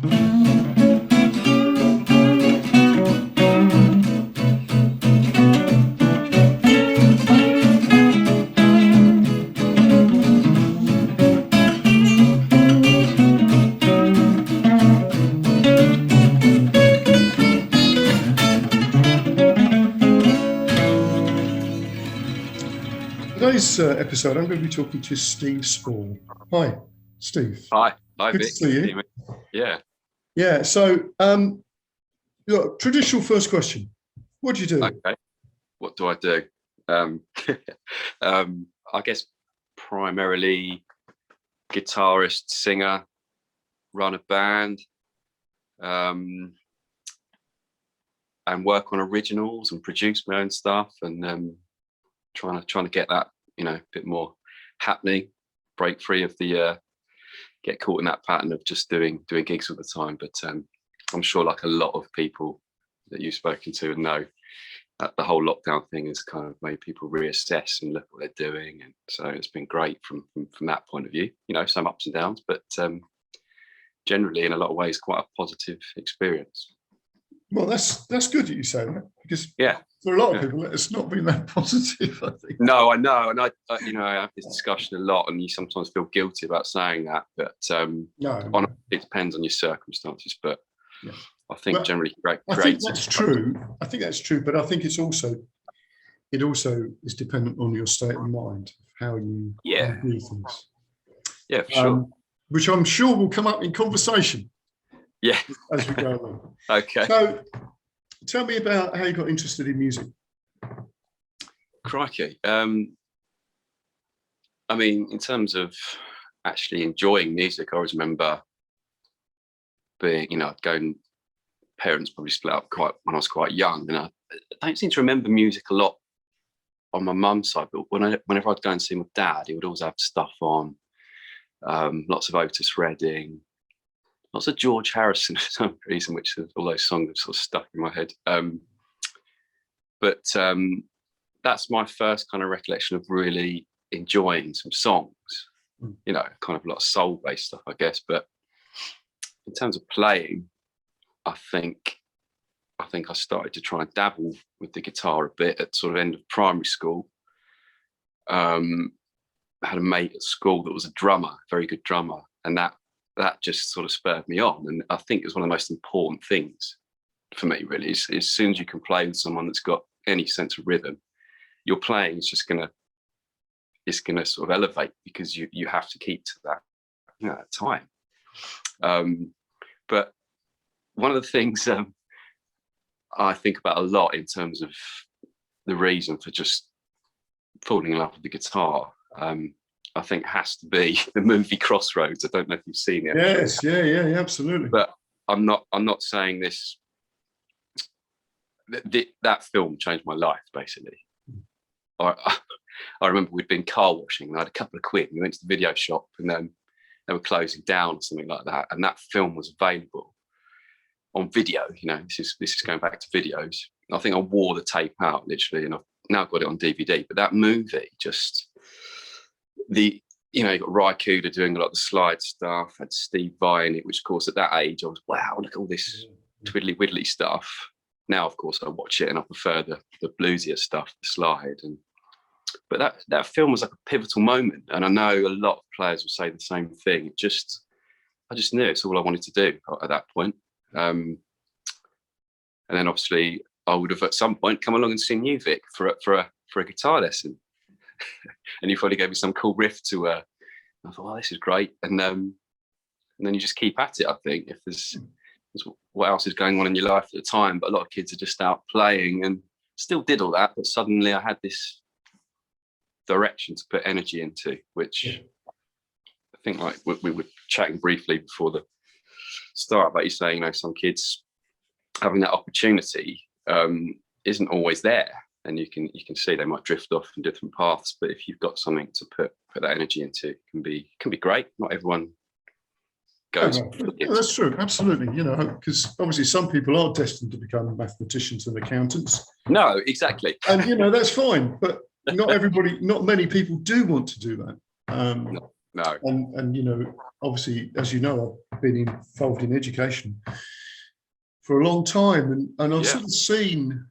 Today's episode, I'm going to be talking to Steve Spall. Hi, Steve. Hi, Good Vic. to see you. Yeah. Yeah. So, look, traditional first question. What do you do? Okay. What do I do? I guess primarily guitarist, singer, run a band, and work on originals and produce my own stuff, and trying to get that, a bit more happening, break free of the get caught in that pattern of just doing gigs all the time. But I'm sure, like a lot of people that you've spoken to and know, that the whole lockdown thing has kind of made people reassess and look what they're doing, and so it's been great from that point of view. Some ups and downs, but generally in a lot of ways quite a positive experience. Well, that's good that you say that, because for a lot of people it's not been that positive, I think. No, I know, and I have this discussion a lot, and you sometimes feel guilty about saying that, but honestly, it depends on your circumstances. But I think generally great. I think that's true. But I think it also is dependent on your state of mind, how you do things. Yeah, for sure. Which I'm sure will come up in conversation. Yeah, as we go along. Okay. So, tell me about how you got interested in music. Crikey. I mean, in terms of actually enjoying music, I always remember being, going. Parents probably split up when I was quite young, and I don't seem to remember music a lot on my mum's side. But whenever I'd go and see my dad, he would always have stuff on, lots of Otis Redding. Lots of George Harrison for some reason, which all those songs have sort of stuck in my head. But that's my first kind of recollection of really enjoying some songs, kind of a lot of soul-based stuff, I guess. But in terms of playing, I think I started to try and dabble with the guitar a bit at sort of end of primary school. I had a mate at school that was a drummer, a very good drummer, and that just sort of spurred me on. And I think it's one of the most important things for me, really, is as soon as you can play with someone that's got any sense of rhythm, your playing is just gonna sort of elevate, because you have to keep to that time. But one of the things I think about a lot in terms of the reason for just falling in love with the guitar, I think has to be the movie Crossroads. I don't know if you've seen it. Yes, yeah, absolutely. But I'm not saying this. That film changed my life, basically. I remember we'd been car washing, and I had a couple of quid, and we went to the video shop, and then they were closing down or something like that, and that film was available on video. This is going back to videos. I think I wore the tape out literally, and I've now got it on DVD. But that movie just. You got Ry Cooder doing a lot of the slide stuff, had Steve Vai in it, which of course at that age I was, wow, look at all this twiddly widdly stuff. Now of course I watch it and I prefer the bluesier stuff, the slide. But that film was like a pivotal moment, and I know a lot of players will say the same thing. I just knew it's all I wanted to do at that point. And then obviously I would have at some point come along and seen you, Vic, for a guitar lesson. And you probably gave me some cool riff to I thought, oh, this is great. And then you just keep at it, I think, if there's what else is going on in your life at the time. But a lot of kids are just out playing, and still did all that, but suddenly I had this direction to put energy into, which I think, like we were chatting briefly before the start about you saying, some kids having that opportunity isn't always there. And you can see they might drift off in different paths, but if you've got something to put that energy into, it can be great. Not everyone goes. That's true, absolutely. Because obviously some people are destined to become mathematicians and accountants. No, exactly. And that's fine, but not many people do want to do that. No. And you know, obviously, as you know, I've been involved in education for a long time, and I've sort of seen,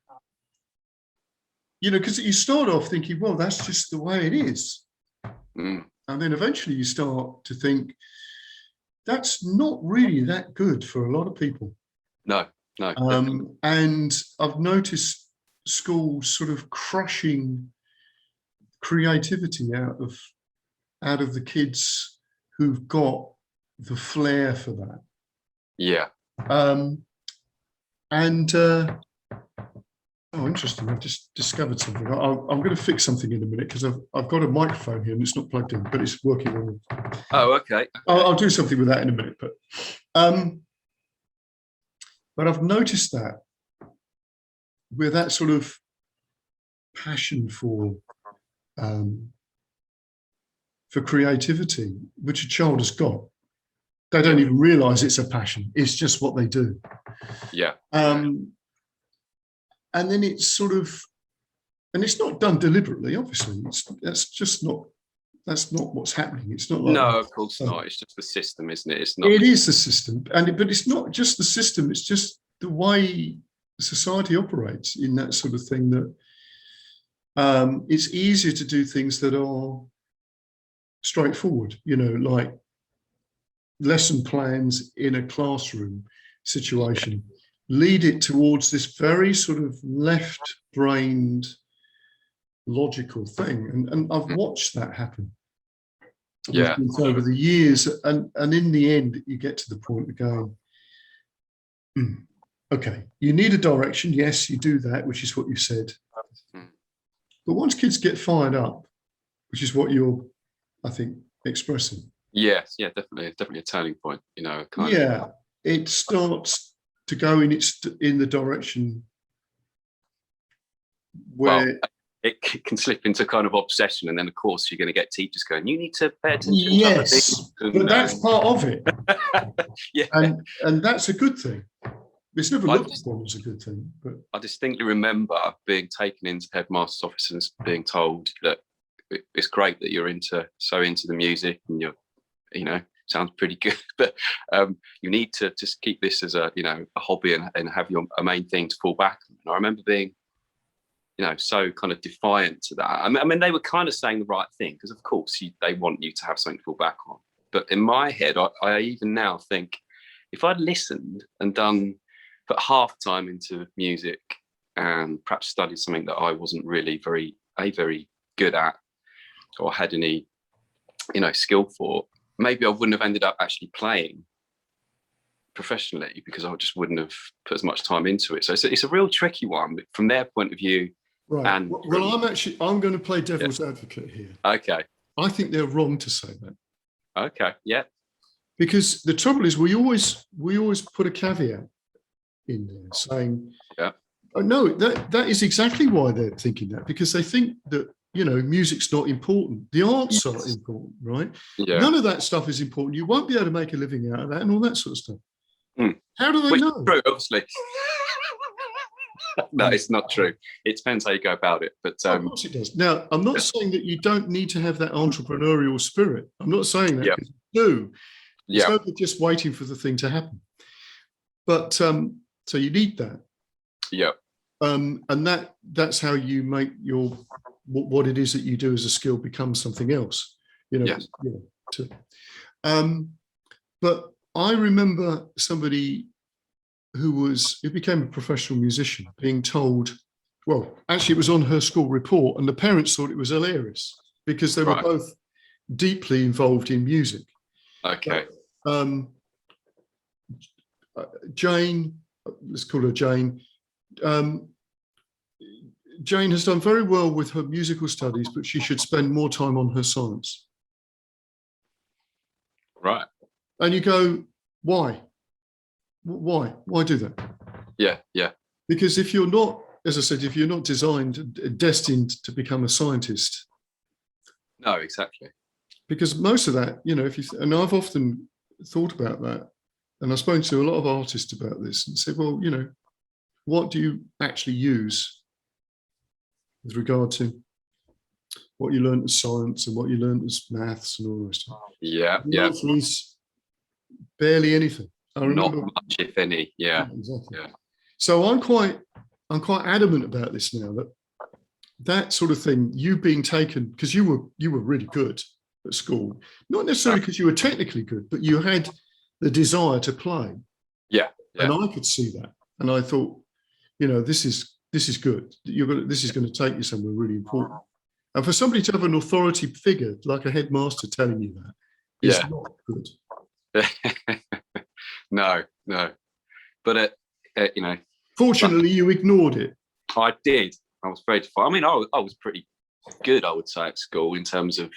you know, because you start off thinking, well, that's just the way it is. And then eventually you start to think, that's not really that good for a lot of people. No. And I've noticed schools sort of crushing creativity out of the kids who've got the flair for that. Yeah. Oh, interesting. I've just discovered something. I'm going to fix something in a minute because I've got a microphone here and it's not plugged in, but it's working on it. Oh, okay. I'll do something with that in a minute. But I've noticed that with that sort of passion for creativity, which a child has got, they don't even realize it's a passion. It's just what they do. Yeah. And then it's sort of, and it's not done deliberately, obviously. That's not what's happening. It's not like no, that. of course not. It's just the system, isn't it? It's not. It is the system, but it's not just the system. It's just the way society operates in that sort of thing. That it's easier to do things that are straightforward. You know, like lesson plans in a classroom situation. Lead it towards this very sort of left-brained logical thing. And I've watched that happen. Yeah. Over the years. And in the end, you get to the point of going, okay, you need a direction. Yes, you do that, which is what you said. But once kids get fired up, which is what you're, I think, expressing. Yes, yeah, definitely. It's definitely a turning point, you know. It starts to go in the direction where... Well, it can slip into kind of obsession, and then of course you're going to get teachers going, you need to pay attention. Yes, but that's part of it. Yeah. And that's a good thing. It's never looked upon as a good thing. But I distinctly remember being taken into the headmaster's office and being told that it's great that you're so into the music and you're, you know, sounds pretty good, but you need to just keep this as a, you know, a hobby and have a main thing to fall back on. And I remember being, you know, so kind of defiant to that. I mean, they were kind of saying the right thing because, of course, they want you to have something to fall back on. But in my head, I even now think if I'd listened and put half time into music and perhaps studied something that I wasn't really very good at or had any, you know, skill for, maybe I wouldn't have ended up actually playing professionally because I just wouldn't have put as much time into it. So it's a real tricky one from their point of view. Right. And well, I'm going to play devil's advocate here. Okay. I think they're wrong to say that. Okay. Yeah. Because the trouble is, we always put a caveat in there saying, yeah, oh, no, that is exactly why they're thinking that, because they think that, you know, music's not important. The arts are important, right? Yeah. None of that stuff is important. You won't be able to make a living out of that and all that sort of stuff. How do they know? True, obviously. No, it's not true. It depends how you go about it. But of course it does. Now, I'm not saying that you don't need to have that entrepreneurial spirit. I'm not saying that. Yeah. You do. Yeah. It's not just waiting for the thing to happen. But so you need that. Yeah. And that's how you make what it is that you do as a skill become something else. You know. Yes. But I remember somebody who became a professional musician being told, well, actually it was on her school report, and the parents thought it was hilarious because they were both deeply involved in music. Okay. Jane, let's call her Jane. Jane has done very well with her musical studies, but she should spend more time on her science. Right. And you go, why? Why do that? Yeah, yeah. Because if you're not, as I said, if you're not destined to become a scientist. No, exactly. Because most of that, you know, and I've often thought about that, and I've spoken to a lot of artists about this and said, well, you know, what do you actually use with regard to what you learned as science and what you learned as maths and all the rest of it. Yeah, The yeah. answer is barely anything. I remember, Not much, if any. Yeah, exactly. yeah. So I'm quite adamant about this now, that sort of thing, you being taken because you were really good at school, not necessarily because you were technically good, but you had the desire to play. Yeah, yeah. And I could see that, and I thought, this is good. This is going to take you somewhere really important. And for somebody to have an authority figure like a headmaster telling you that is not good. No. But Fortunately, you ignored it. I did. I was very defiant. I mean, I was pretty good, I would say, at school in terms of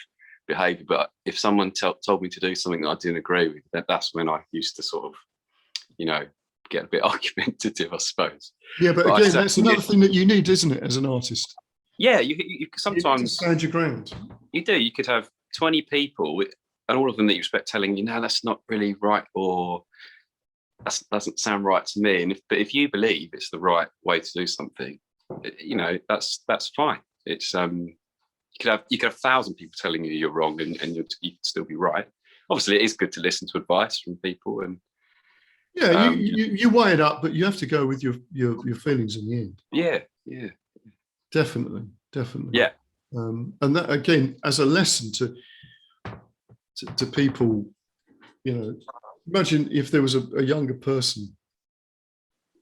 behaviour. But if someone told me to do something that I didn't agree with, that's when I used to sort of, get a bit argumentative, I suppose. Yeah, but again, that's another thing that you need, isn't it, as an artist? Yeah, you sometimes stand your ground. You do. You could have 20 people, and all of them that you respect telling you, no, that's not really right, or that doesn't sound right to me. And if you believe it's the right way to do something, that's fine. It's you could have 1,000 people telling you you're wrong, and you could still be right. Obviously, it is good to listen to advice from people, and you weigh it up, but you have to go with your feelings in the end. Yeah. Definitely. Yeah. And that, again, as a lesson to people, imagine if there was a younger person,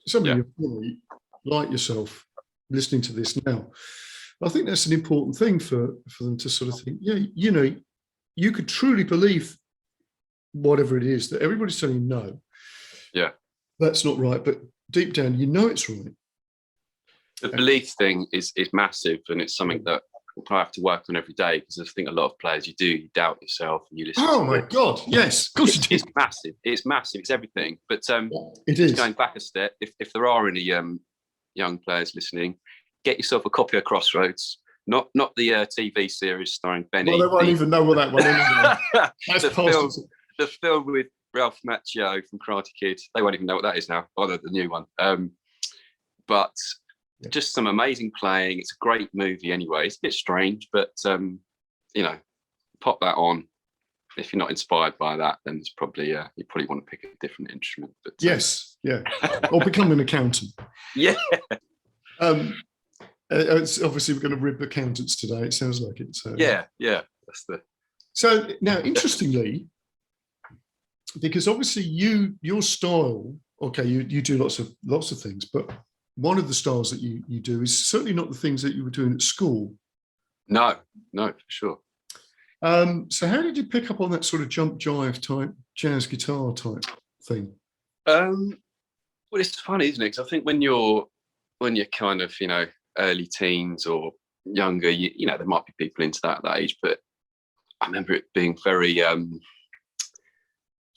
somebody like yourself, listening to this now. I think that's an important thing for them to sort of think, you could truly believe whatever it is that everybody's telling you no. Yeah. That's not right, but deep down, it's right. The belief thing is massive, and it's something that I have to work on every day, because I think a lot of players, you doubt yourself and you listen to my God, yes, of course it's massive. It's massive. It's everything. But it is. Going back a step, if there are any young players listening, get yourself a copy of Crossroads. Not the TV series starring Benny. Well, they won't even know what that one is. That's the film with Ralph Macchio from Karate Kid. They won't even know what that is now. Either the new one. But just some amazing playing. It's a great movie anyway. It's a bit strange, but pop that on. If you're not inspired by that, then it's probably you probably want to pick a different instrument. But yes, or become an accountant. Yeah. It's obviously we're going to rib accountants today. It sounds like it. So. Yeah. So now, interestingly, because obviously your style, okay, you do lots of things, but one of the styles that you do is certainly not the things that you were doing at school. No, for sure. So how did you pick up on that sort of jump jive type jazz guitar type thing? Well, it's funny, isn't it? 'Cause I think when you're kind of early teens or younger, there might be people into that age, but I remember it being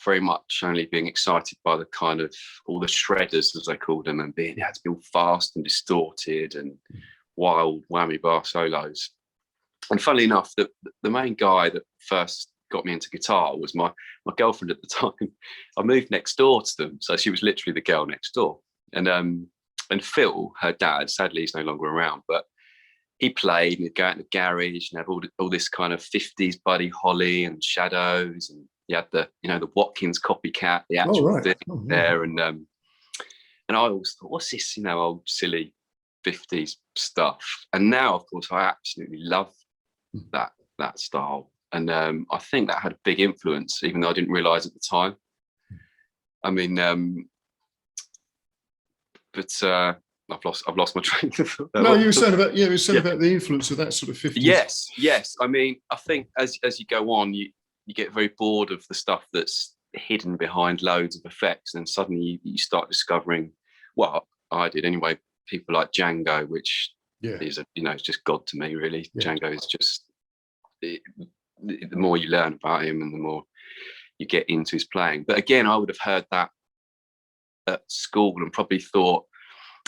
very much only being excited by the kind of all the shredders, as they called them, and being had to be all fast and distorted and wild whammy bar solos. And funnily enough, the main guy that first got me into guitar was my girlfriend at the time. I moved next door to them, so she was literally the girl next door. And Phil, her dad, sadly he's no longer around, but he played and he'd go out in the garage and have all this kind of 50s Buddy Holly and Shadows, and he had the Watkins copycat, the actual thing there, and I always thought, what's this old silly 50s stuff? And now, of course, I absolutely love that style, and I think that had a big influence, even though I didn't realise at the time. I mean, but I've lost my train of thought. No, you were saying about about the influence of that sort of 50s. Yes. I mean, I think as you go on, you get very bored of the stuff that's hidden behind loads of effects, and suddenly you start discovering, well, I did anyway, people like Django, which is it's just God to me, really. Django is just the more you learn about him and the more you get into his playing. But again, I would have heard that at school and probably thought,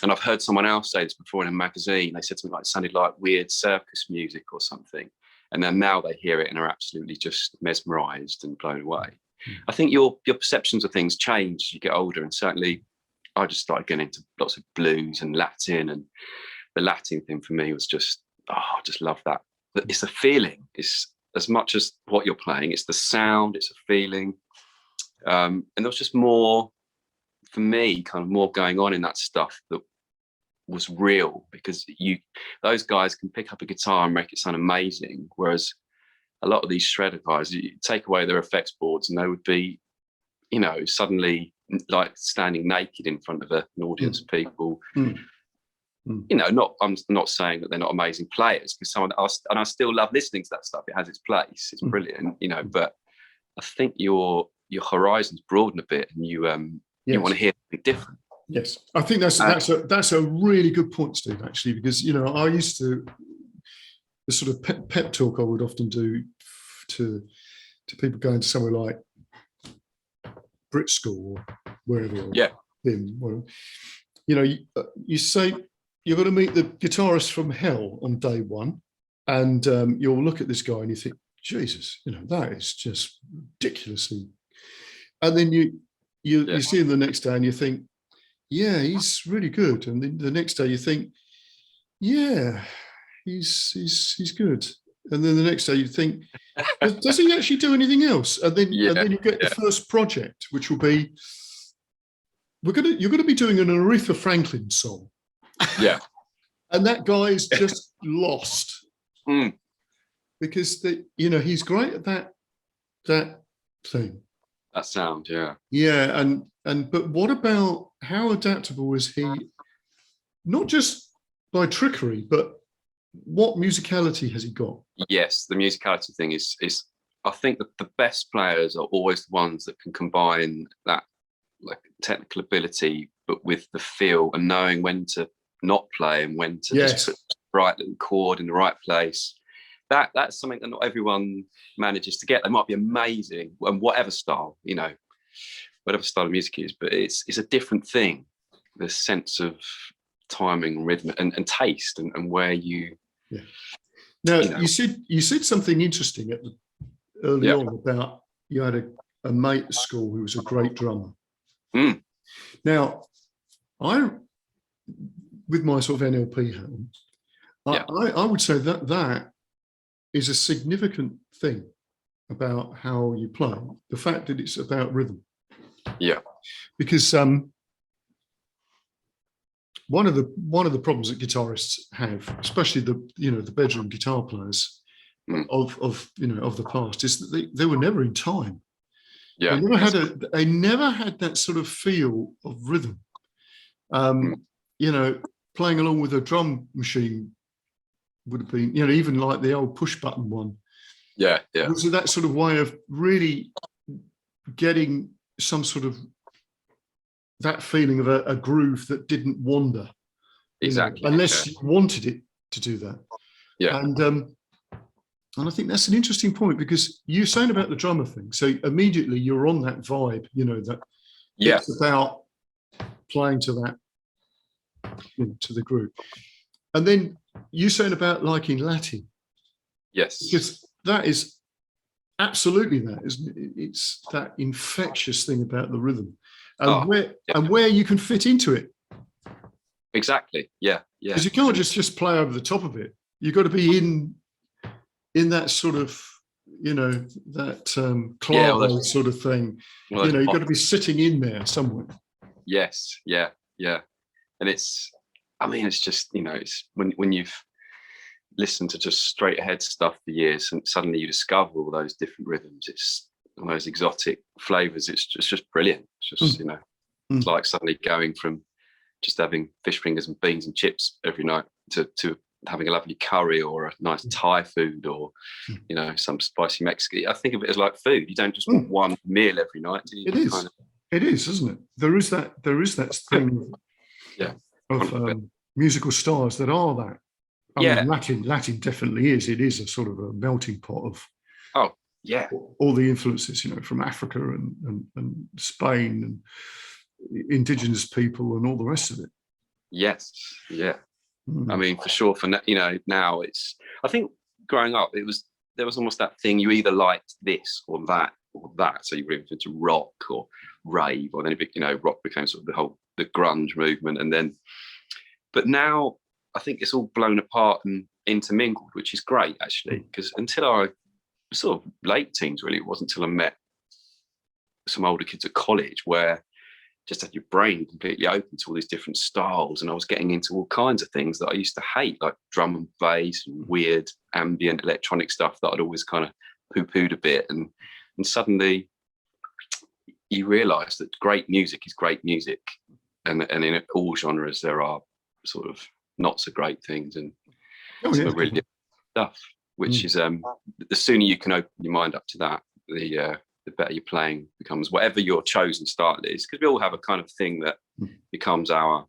and I've heard someone else say this before in a magazine, they said something like it sounded like weird circus music or something, and then now they hear it and are absolutely just mesmerized and blown away. I think your perceptions of things change as you get older, and certainly I just started getting into lots of blues and Latin, and the Latin thing for me was just, I just love that it's a feeling. It's as much as what you're playing. It's the sound. It's a feeling. And there was just more, for me, kind of more going on in that stuff that was real, because those guys can pick up a guitar and make it sound amazing, whereas a lot of these shredder guys, you take away their effects boards and they would be, you know, suddenly like standing naked in front of an audience of people. You know, I'm not saying that they're not amazing players, because someone else, and I still love listening to that stuff. It has its place. It's brilliant, you know, but I think your horizons broaden a bit, and you want to hear something different. Yes, I think that's a really good point, Steve, actually, because, you know, I used to, the sort of pep talk I would often do to people going to somewhere like Brit School or wherever, well, you know, you say you're going to meet the guitarist from hell on day one, and you'll look at this guy and you think, Jesus, you know, that is just ridiculously, and then you see him the next day and you think, yeah, he's really good, and then the next day you think, yeah, he's good, and then the next day you think, does he actually do anything else? And then you get the first project, which will be, you're going to be doing an Aretha Franklin song, and that guy's just lost, because you know, he's great at that thing, that sound, but what about how adaptable is he? Not just by trickery, but what musicality has he got? Yes, the musicality thing is I think that the best players are always the ones that can combine that like technical ability, but with the feel and knowing when to not play and when to just put the right little chord in the right place. That's something that not everyone manages to get. They might be amazing, and whatever style, you know, whatever style of music is, but it's a different thing. The sense of timing, rhythm, and taste, and where you. Yeah. Now, you said something interesting early on about you had a mate at school who was a great drummer. Now, with my sort of NLP helm, I would say that is a significant thing about how you play. The fact that it's about rhythm. Yeah. Because one of the problems that guitarists have, especially the bedroom guitar players of the past, is that they were never in time. Yeah. They never had that sort of feel of rhythm. You know, playing along with a drum machine would have been, you know, even like the old push button one. Yeah. Was that sort of way of really getting some sort of that feeling of a groove that didn't wander. Exactly. You know, unless you wanted it to do that. Yeah. And I think that's an interesting point, because you're saying about the drummer thing. So immediately you're on that vibe, you know, that it's about playing to that, you know, to the groove. And then you're saying about liking Latin. Yes. Because that is absolutely that, isn't it? It's that infectious thing about the rhythm, and where you can fit into it. Exactly. Yeah. Because you can't just play over the top of it. You've got to be in that sort of, you know, that clave sort of thing. You know, you've got to be sitting in there somewhere. Yes. Yeah. And it's just, you know, it's when you've listened to just straight ahead stuff for years, and suddenly you discover all those different rhythms. It's all those exotic flavors. It's just brilliant. It's just, you know, it's like suddenly going from just having fish fingers and beans and chips every night to having a lovely curry or a nice Thai food, or, you know, some spicy Mexican. I think of it as like food. You don't just want one meal every night. It is. It is, isn't it? There is that thing of musical styles that are that. I mean, Latin definitely is. It is a sort of a melting pot of all the influences, you know, from Africa and Spain and indigenous people and all the rest of it. Yes, yeah. I mean, for sure. You know, now it's. I think growing up, there was almost that thing. You either liked this or that or that. So you were into rock or rave, or then rock became sort of the grunge movement, and then. But now I think it's all blown apart, and intermingled, which is great actually, because until I sort of late teens, really, it wasn't until I met some older kids at college where just had your brain completely open to all these different styles, and I was getting into all kinds of things that I used to hate, like drum and bass and weird ambient electronic stuff that I'd always kind of poo-pooed a bit, and suddenly you realise that great music is great music, and in all genres there are sort of not so great things and really different stuff, which is the sooner you can open your mind up to that, the better your playing becomes, whatever your chosen style is, because we all have a kind of thing that becomes our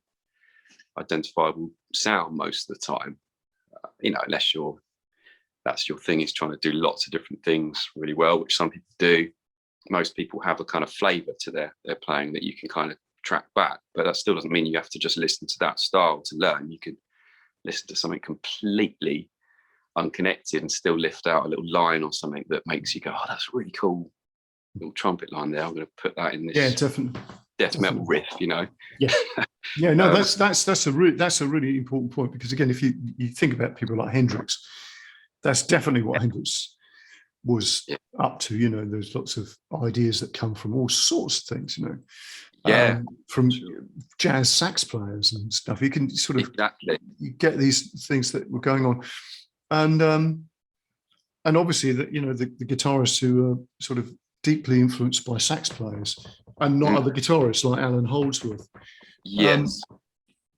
identifiable sound most of the time, unless that's your thing, is trying to do lots of different things really well, which some people do. Most people have a kind of flavour to their playing that you can kind of track back, but that still doesn't mean you have to just listen to that style to learn. You could listen to something completely unconnected and still lift out a little line or something that makes you go, oh, that's really cool, little trumpet line there, I'm going to put that in this definitely death metal riff, no, that's a really important point, because again, if you think about people like Hendrix, that's definitely what Hendrix was up to. There's lots of ideas that come from all sorts of things, from jazz sax players and stuff. You can sort of you get these things that were going on, and obviously that the guitarists who are sort of deeply influenced by sax players and not other guitarists like Alan Holdsworth. Yes,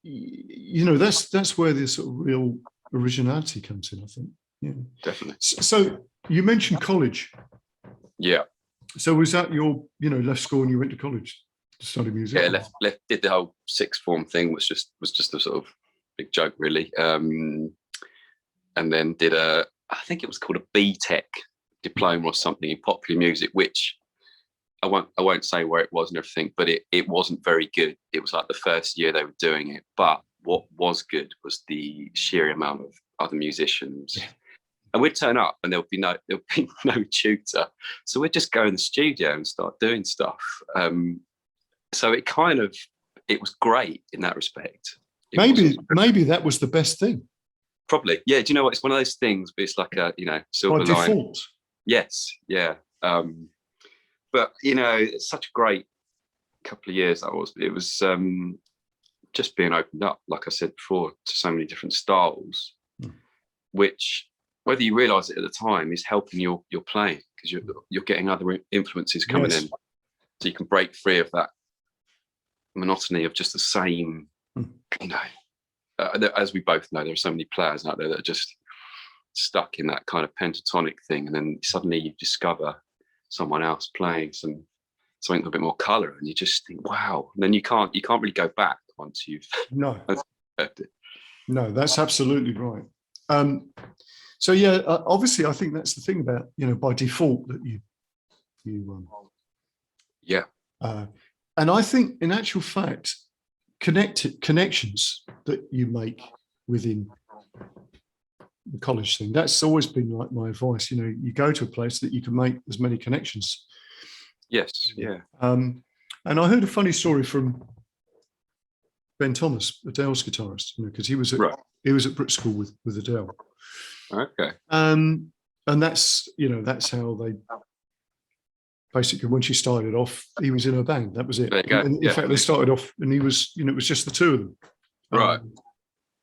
that's where the sort of real originality comes in, I think. Yeah, definitely. So you mentioned college. Yeah. So was that your left school and you went to college to study music? Yeah, left did the whole sixth form thing, was just a sort of big joke, really. And then did I think it was called a B.Tech diploma or something in popular music, which I won't say where it was and everything, but it wasn't very good. It was like the first year they were doing it, but what was good was the sheer amount of other musicians. Yeah. And we'd turn up and there would be no tutor, so we'd just go in the studio and start doing stuff. So it was great in that respect. Maybe that was the best thing. Probably, yeah. Do you know what? It's one of those things, but it's like a silver by line. Default. Yes, yeah. But it's such a great couple of years that was. It was just being opened up, like I said before, to so many different styles, which, whether you realise it at the time, is helping your playing, because you're getting other influences coming in, so you can break free of that monotony of just the same. As we both know, there are so many players out there that are just stuck in that kind of pentatonic thing, and then suddenly you discover someone else playing something with a bit more colour, and you just think, wow. And then you can't really go back once you've it. No, that's absolutely right. So yeah, obviously I think that's the thing about by default that you and I think in actual fact connections that you make within the college thing, that's always been like my advice. You go to a place that you can make as many connections. Yes, yeah. And I heard a funny story from Ben Thomas, Adele's guitarist, because he was at Brit School with Adele. Okay. And that's how they basically, when she started off, he was in her band. That was it. There you go. In fact, they started off and he was, it was just the two of them. Right.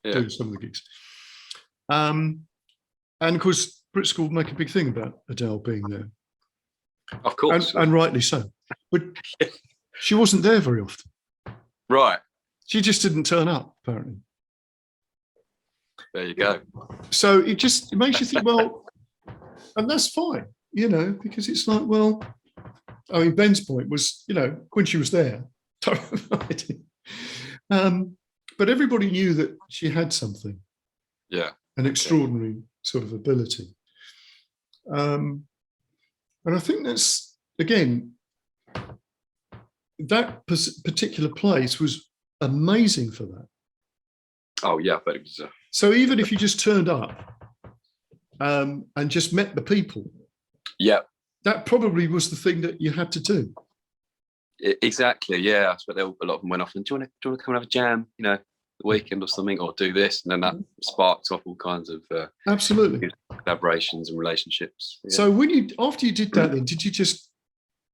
Doing some of the gigs. And of course, Brit School make a big thing about Adele being there. Of course. And rightly so. But she wasn't there very often. Right. She just didn't turn up, apparently. There you go. So it makes you think, well, and that's fine, because it's like, well, I mean, Ben's point was, when she was there, but everybody knew that she had something. Yeah. An extraordinary sort of ability. And I think that's, again, that particular place was amazing for that. Oh, yeah, but it was. So even if you just turned up and just met the people, that probably was the thing that you had to do. Exactly, yeah. I suppose a lot of them went off and do you want to come and have a jam? the weekend or something, or do this, and then that sparked off all kinds of Absolutely. collaborations and relationships. Yeah. So after you did that, then did you just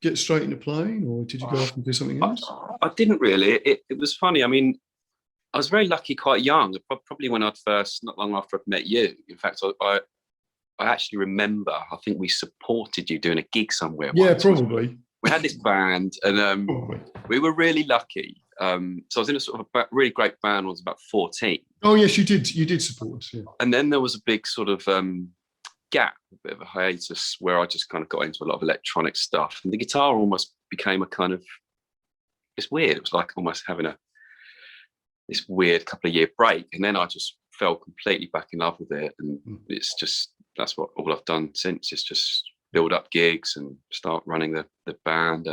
get straight into playing, or did you go off and do something else? I didn't really. It was funny. I mean, I was very lucky quite young, probably when I'd first, not long after I'd met you. In fact, I actually remember, I think we supported you doing a gig somewhere. Yeah, once. probably. We had this band, and we were really lucky. So I was in a sort of a really great band when I was about 14. Oh, yes, you did. You did support us, yeah. And then there was a big sort of gap, a bit of a hiatus, where I just kind of got into a lot of electronic stuff. And the guitar almost became a kind of, it's weird. It was like almost having this weird couple of year break. And then I just fell completely back in love with it. And it's just, that's what all I've done since, is just build up gigs and start running the band.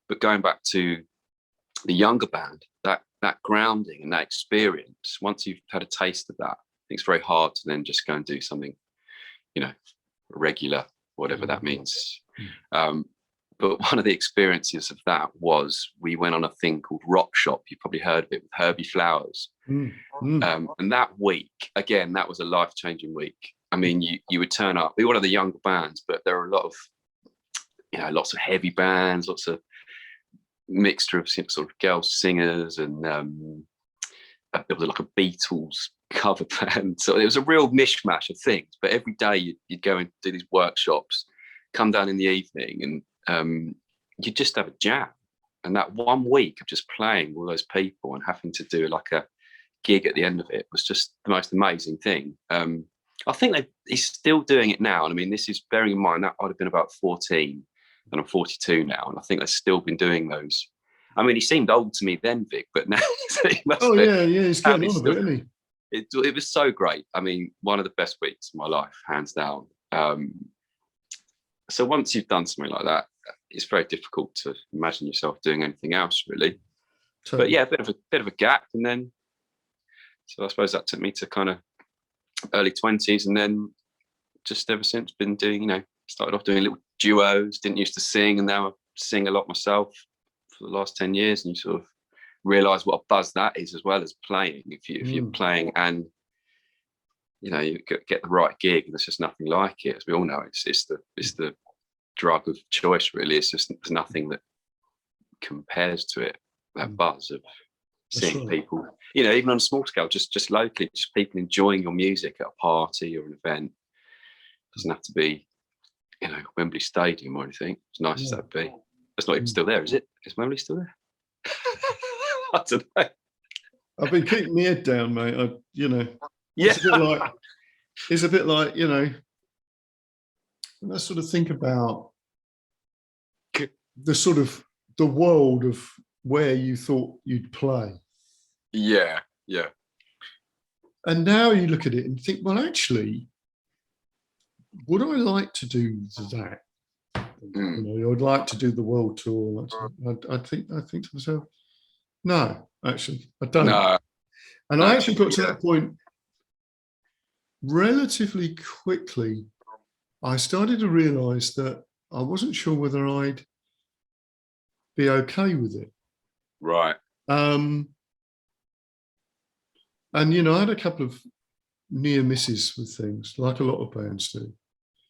But going back to the younger band, that grounding and that experience, once you've had a taste of that, I think it's very hard to then just go and do something, regular, whatever that means. But one of the experiences of that was we went on a thing called Rock Shop. You've probably heard of it, with Herbie Flowers. And that week, again, that was a life-changing week. I mean, you would turn up. We were one of the younger bands, but there were a lot of, lots of heavy bands, lots of mixture of sort of girl singers, and there was like a Beatles cover band. So it was a real mishmash of things. But every day you'd go and do these workshops, come down in the evening, and you'd just have a jam. And that 1 week of just playing with all those people and having to do like a gig at the end of it was just the most amazing thing. I think he's still doing it now. And I mean, this is bearing in mind that I'd have been about 14 and I'm 42 now. And I think they've still been doing those. I mean, he seemed old to me then, Vic, but now he must be. Yeah, he's getting on a bit, isn't he? It was so great. I mean, one of the best weeks of my life, hands down. So once you've done something like that, it's very difficult to imagine yourself doing anything else, really. Totally. But yeah, a bit of a gap, and then so I suppose that took me to kind of early 20s, and then just ever since been doing, started off doing little duos. Didn't used to sing, and now I sing a lot myself for the last 10 years. And you sort of realise what a buzz that is, as well as playing. If you're playing and you get the right gig, and there's just nothing like it. As we all know, it's the drug of choice, really. It's just, there's nothing that compares to it. That buzz of seeing people, even on a small scale, just locally, just people enjoying your music at a party or an event. It doesn't have to be, Wembley Stadium or anything. As nice as that be. It's not even still there, is it? Is Wembley still there? I don't know. I've been keeping my head down, mate. Yeah. It's a bit like, when I sort of think about the world of where you thought you'd play. Yeah. And now you look at it and think, well, actually, would I like to do that? I'd like to do the world tour. I think to myself, no, actually, I don't. No. And I actually got to that point relatively quickly. I started to realise that I wasn't sure whether I'd be okay with it. Right. And I had a couple of near misses with things, like a lot of bands do.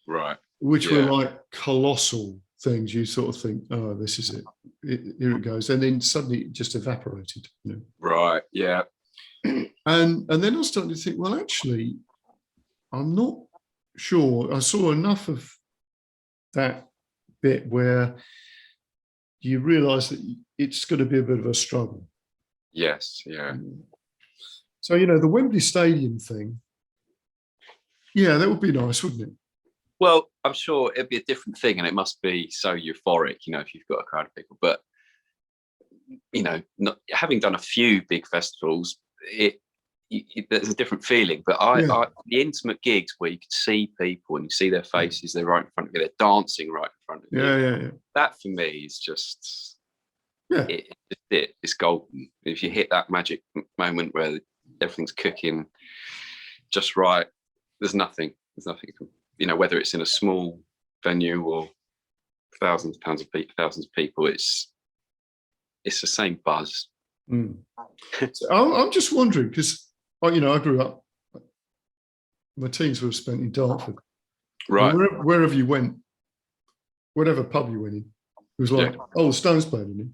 Right. Which were like colossal things. You sort of think, oh, this is it. Here it goes. And then suddenly it just evaporated. Right, yeah. And then I was starting to think, well, actually, I'm not sure. I saw enough of that bit where you realise that it's going to be a bit of a struggle. Yes, yeah. So, the Wembley Stadium thing, yeah, that would be nice, wouldn't it? Well, I'm sure it'd be a different thing, and it must be so euphoric, if you've got a crowd of people. But, not, having done a few big festivals, there's a different feeling. But the intimate gigs where you could see people and you see their faces, they're right in front of you, they're dancing right in front of you. Yeah. That for me is just, it's golden. If you hit that magic moment where everything's cooking just right, there's nothing. Whether it's in a small venue or thousands of people, it's the same buzz. Mm. So I'm just wondering because I grew up. My teens were spent in Dartford. Right. Wherever you went, whatever pub you went in, it was like, oh, the Stones played in it.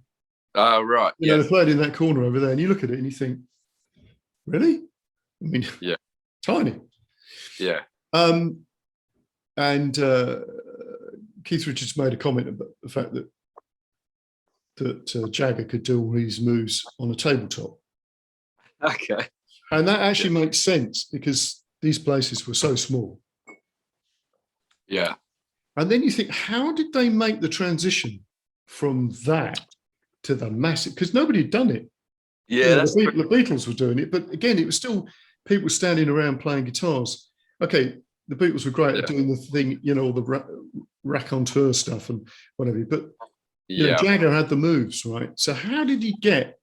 Oh, right. You know, they played in that corner over there, and you look at it and you think, really? I mean, tiny. Yeah. And Keith Richards made a comment about the fact that Jagger could do all these moves on a tabletop. Okay. And that actually makes sense because these places were so small. Yeah. And then you think, how did they make the transition from that to the massive? Because nobody had done it. Yeah, the Beatles were doing it, but again, it was still people standing around playing guitars. Okay, the Beatles were great at doing the thing, all the raconteur stuff and whatever. But Jagger had the moves, right? So how did he get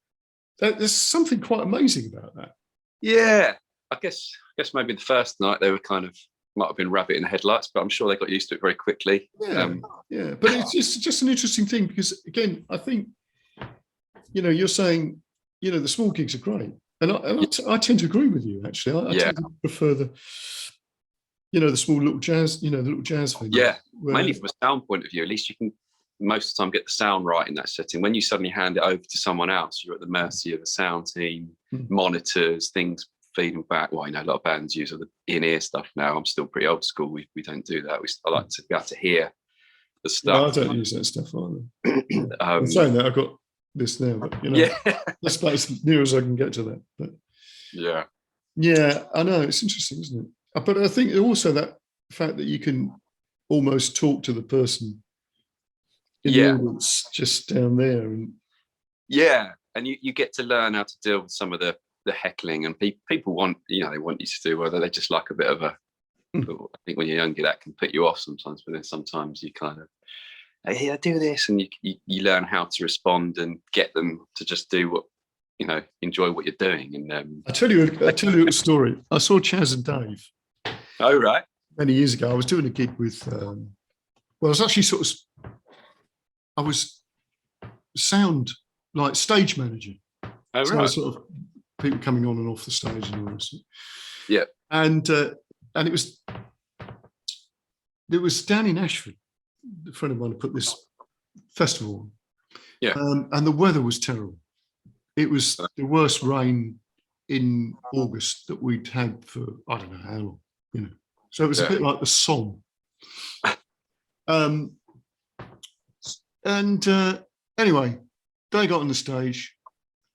that? There's something quite amazing about that. Yeah, I guess maybe the first night they were might have been rabbit in the headlights, but I'm sure they got used to it very quickly. Yeah, but it's just an interesting thing because again, I think you're saying the small gigs are great, and I tend to agree with you actually. I tend to prefer the small little jazz, the little jazz thing. Yeah, mainly from a sound point of view. At least you can most of the time get the sound right in that setting. When you suddenly hand it over to someone else, you're at the mercy of the sound team, monitors, things feeding back. Well, a lot of bands use the in-ear stuff now. I'm still pretty old school. We don't do that. I like to be able to hear the stuff. No, I don't use that stuff either. I'm saying that I've got this now, but that's about as near as I can get to that. But yeah, I know it's interesting, isn't it? But I think also that fact that you can almost talk to the person in the audience just down there, and you get to learn how to deal with some of the heckling, and people want they want you to do, whether they just like a bit of a. I think when you're younger, that can put you off sometimes, but then sometimes you kind of, hey, I do this, and you learn how to respond and get them to just do what enjoy what you're doing. And I tell you a story. I saw Chaz and Dave. Oh, right. Many years ago, I was doing a gig with. Well, I was actually I was sound like stage manager. Oh, so right. Sort of people coming on and off the stage and all this. Yeah. And it was down in Ashford. A friend of mine had put this festival on. Yeah. And the weather was terrible. It was the worst rain in August that we'd had for I don't know how long. So it was a bit like the Somme. Anyway, they got on the stage,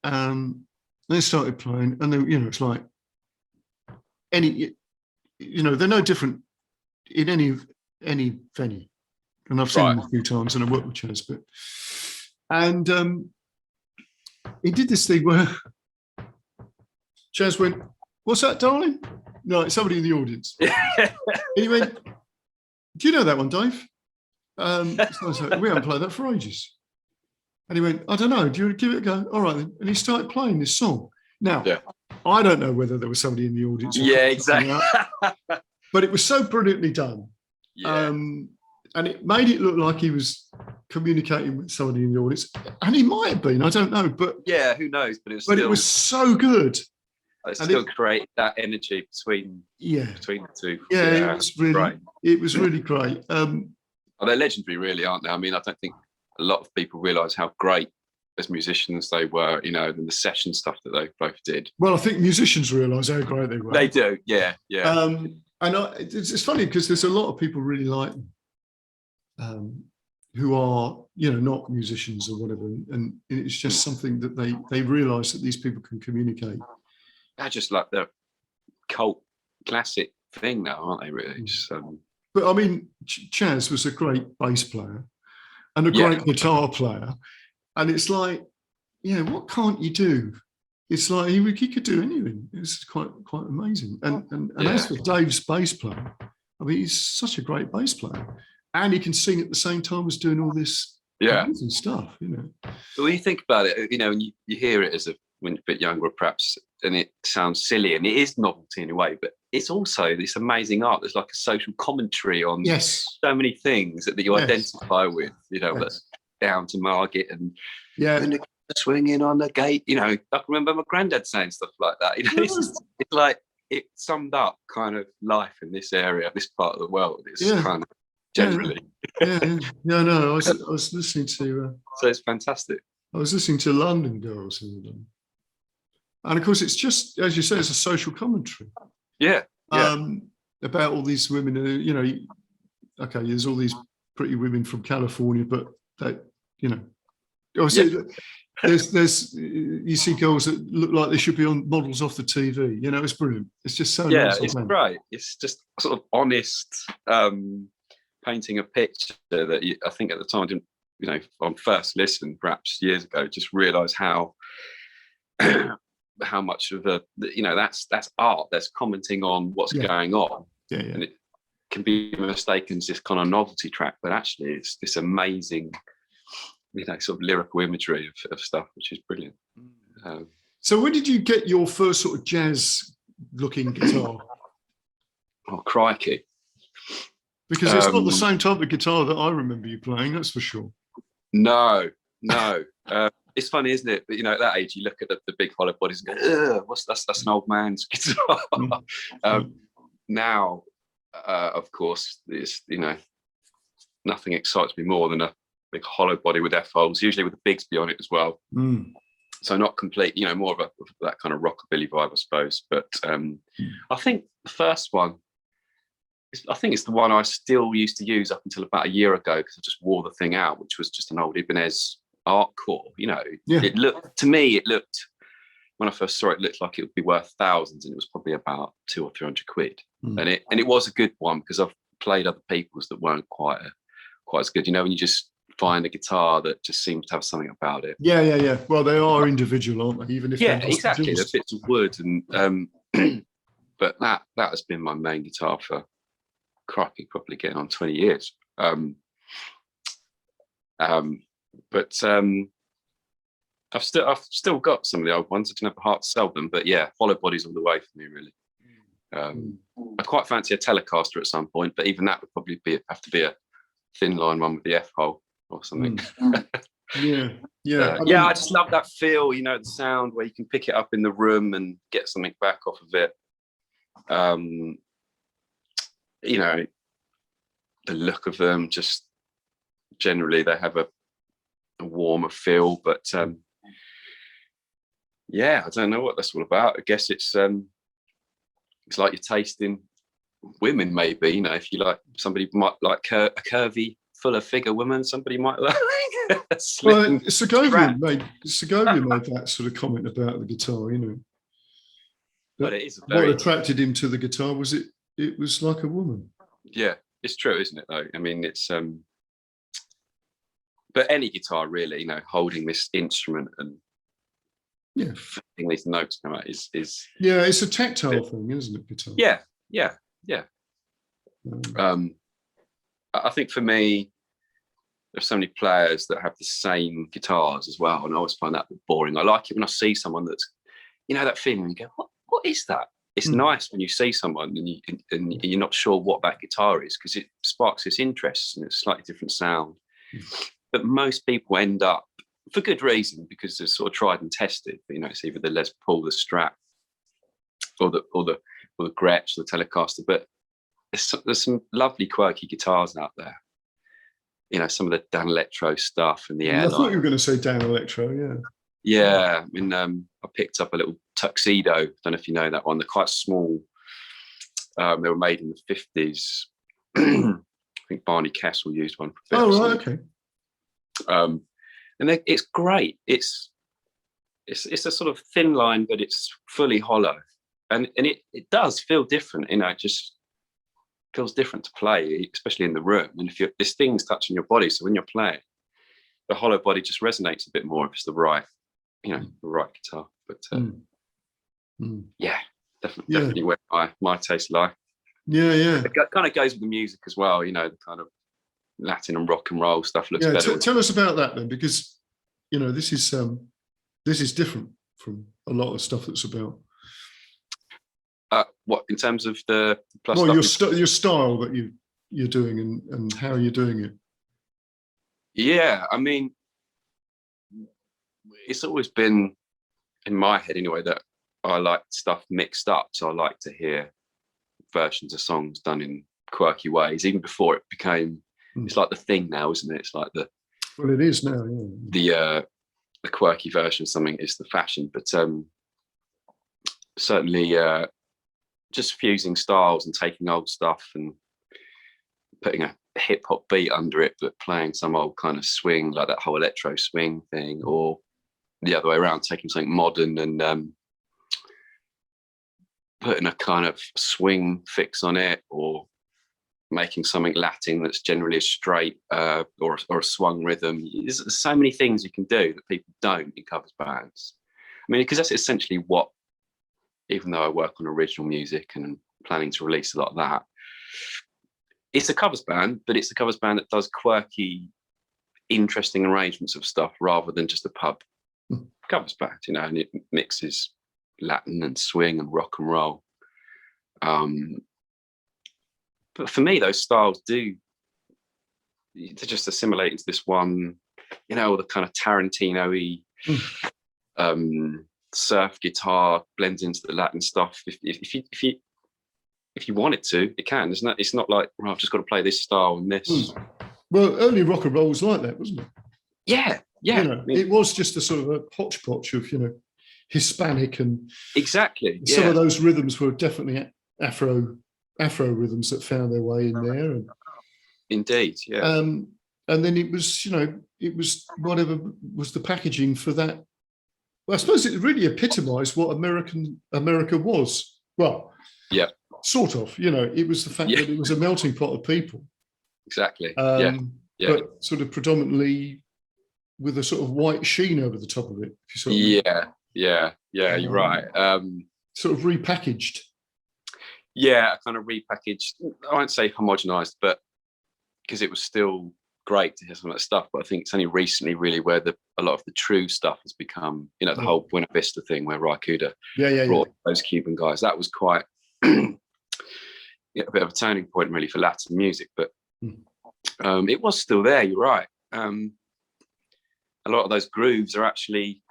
they started playing, and then it's like they're no different in any venue, and I've seen them a few times, and I worked with Chaz, and he did this thing where Chaz went, "What's that, darling?" No, it's somebody in the audience. And he went, "Do you know that one, Dave?" So we haven't played that for ages. And he went, "I don't know. Do you want to give it a go?" All right then. And he started playing this song. Now, I don't know whether there was somebody in the audience. Yeah, exactly. But it was so brilliantly done. Yeah. And it made it look like he was communicating with somebody in the audience. And he might have been, I don't know. But yeah, who knows? But it was so good. It still created that energy between the two. Yeah, it was really great. They're legendary, really, aren't they? I mean, I don't think a lot of people realise how great as musicians they were, and the session stuff that they both did. Well, I think musicians realise how great they were. They do, yeah. And it's funny because there's a lot of people really like them, who are, not musicians or whatever, and it's just something that they realise that these people can communicate. They're just like the cult classic thing now, aren't they? Really. But I mean, Chaz was a great bass player and a great guitar player, and it's like, what can't you do? It's like he could do anything. It's quite amazing. And as for Dave's bass player, I mean, he's such a great bass player, and he can sing at the same time as doing all this amazing stuff. But when you think about it, and you hear it when you're a bit younger, perhaps, and it sounds silly, and it is novelty in a way, but it's also this amazing art. There's like a social commentary on so many things that you identify with, but down to Margit and swinging on the gate. You know, I can remember my granddad saying stuff like that. You know, it's like it summed up kind of life in this area, this part of the world. It's kind of generally. No, I was listening to. So it's fantastic. I was listening to London Girls, and of course, it's just as you say, it's a social commentary. Yeah. About all these women, you know, okay, there's all these pretty women from California, but that, you know, obviously there's you see girls that look like they should be on models off the TV. You know, it's brilliant. It's just so nice. It's great. It's just sort of honest painting a picture that I think at the time I didn't, you know, on first listen, perhaps years ago, just realise how much of you know, that's art. That's commenting on what's going on, and it can be mistaken as this kind of novelty track, but actually it's this amazing, you know, sort of lyrical imagery of stuff, which is brilliant. So when did you get your first sort of jazz-looking guitar? Oh, crikey! Because it's not the same type of guitar that I remember you playing, that's for sure. No. It's funny, isn't it? But, you know, at that age, you look at the big hollow bodies and go, that's an old man's guitar. Now, of course, it's, you know, nothing excites me more than a big hollow body with F-holes, usually with a Bigsby on it as well. So not complete, you know, more of that kind of rockabilly vibe, I suppose. But I think the first one, I think it's the one I still used to use up until about a year ago, because I just wore the thing out, which was just an old Ibanez art core. You know, it looked, to me, it looked, when I first saw it, looked like it would be worth thousands, and it was probably about 200 or 300 quid. And it was a good one, because I've played other people's that weren't quite as good. You know, when you just find a guitar that just seems to have something about it. Yeah. Well, they are individual, aren't they? Even if exactly, they're bits of wood, and but that has been my main guitar for crikey, probably getting on 20 years. But I've still got some of the old ones. I didn't have the heart to sell them, but yeah, hollow bodies all the way for me, really. I'd quite fancy a Telecaster at some point, but even that would probably have to be a thin line one with the F hole or something. Yeah. I just love that feel, you know, the sound where you can pick it up in the room and get something back off of it. You know, the look of them, just generally they have a warmer feel, but yeah, I don't know what that's all about. I guess it's like you're tasting women, maybe. You know, if you like, somebody might like a curvy, fuller figure woman, somebody might like a slim Segovia made that sort of comment about the guitar, you know. But it is what attracted him to the guitar was it was like a woman. Yeah, it's true, isn't it, though? I mean, it's but any guitar, really, you know, holding this instrument and these notes come out is it's a tactile thing, isn't it, guitar? Yeah. I think for me, there's so many players that have the same guitars as well, and I always find that a bit boring. I like it when I see someone that's, you know, that feeling when you go, what is that? It's nice when you see someone and you're not sure what that guitar is, because it sparks this interest and it's a slightly different sound. But most people end up, for good reason, because they're sort of tried and tested. You know, it's either the Les Paul, the Strat, or the Gretsch, the Telecaster. But there's some lovely quirky guitars out there. You know, some of the Dan Electro stuff and the Airline. I thought you were going to say Dan Electro, yeah. Yeah, I mean, I picked up a little Tuxedo. I don't know if you know that one. They're quite small. They were made in the 50s. I think Barney Kessel used one. Oh, right, okay. And it's great. It's a sort of thin line, but it's fully hollow, and it does feel different. You know, it just feels different to play, especially in the room. And if this thing's touching your body, so when you're playing, the hollow body just resonates a bit more if it's the right, you know, the right guitar. But yeah, definitely where my taste lie. Yeah. It kind of goes with the music as well. You know, the kind of Latin and rock and roll stuff looks better. Tell us about that then, because you know this is different from a lot of stuff that's about. What in terms of the plus? Well, your style that you're doing and how you're doing it. Yeah, I mean, it's always been in my head anyway that I like stuff mixed up. So I like to hear versions of songs done in quirky ways, even before it became. It's like the thing now, isn't it? It's like well, it is now. Yeah. The quirky version of something is the fashion, but certainly just fusing styles and taking old stuff and putting a hip hop beat under it, but playing some old kind of swing, like that whole electro swing thing, or the other way around, taking something modern and putting a kind of swing fix on it, or making something Latin that's generally a straight or a swung rhythm. There's so many things you can do that people don't in covers bands. I mean, because that's essentially what, even though I work on original music and planning to release a lot of that, it's a covers band, but it's a covers band that does quirky, interesting arrangements of stuff rather than just a pub covers band, you know, and it mixes Latin and swing and rock and roll. But for me, those styles they just assimilate into this one, you know, the kind of Tarantino-y surf guitar blends into the Latin stuff. If you want it to, it can. It's not like, well, I've just got to play this style and this. Well, early rock and roll was like that, wasn't it? Yeah. You know, it was just a sort of a hodgepodge of, you know, Hispanic and exactly. Some of those rhythms were definitely Afro rhythms that found their way in there. And, indeed, yeah. And then it was, you know, it was whatever was the packaging for that. Well, I suppose it really epitomised what America was. Well, yeah, sort of. You know, it was the fact that it was a melting pot of people. Exactly. But sort of predominantly with a sort of white sheen over the top of it. If you sort of you're right. Sort of repackaged. Yeah, kind of repackaged. I won't say homogenized, but because it was still great to hear some of that stuff. But I think it's only recently, really, where a lot of the true stuff has become, you know, the whole Buena Vista thing, where Raikuda brought those Cuban guys. That was quite a bit of a turning point, really, for Latin music. But it was still there. You're right. A lot of those grooves are actually